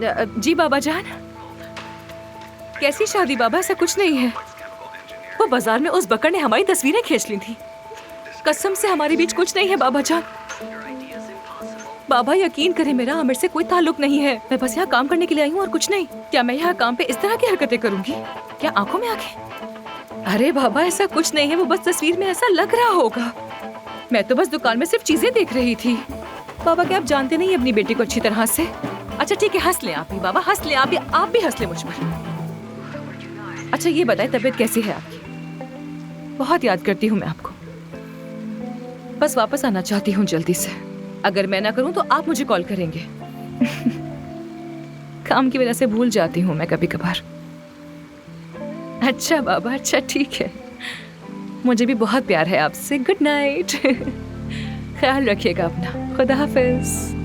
जी बाबा जान। कैसी शादी बाबा, ऐसा कुछ नहीं है। वो बाजार में उस बकर ने हमारी तस्वीरें खींच ली थी। कसम से हमारे बीच कुछ नहीं है बाबा जान। बाबा यकीन करें, मेरा आमिर से कोई ताल्लुक नहीं है। मैं बस यहाँ काम करने के लिए आई हूँ और कुछ नहीं। क्या मैं यहाँ काम पे इस तरह की हरकतें करूंगी? क्या आंखों में आंखें? अरे बाबा ऐसा कुछ नहीं है, वो बस तस्वीर में ऐसा लग रहा होगा। मैं तो बस दुकान में सिर्फ चीजें देख रही थी। बाबा क्या आप जानते नहीं अपनी बेटी को अच्छी तरह से? अच्छा ठीक है, हंस लें आप भी बाबा, हंस लें आप भी हंस लें मुझ पर। अच्छा ये बताएं तबीयत कैसी है आपकी? बहुत याद करती हूँ मैं आपको। बस वापस आना चाहती हूँ जल्दी से। अगर मैं ना करूँ तो आप मुझे कॉल करेंगे। काम की वजह से भूल जाती हूँ मैं कभी कभार। अच्छा बाबा, अच्छा ठीक है। मुझे भी बहुत प्यार है आपसे। Good night. ख्याल रखिएगा अपना। खुदा हाफिज।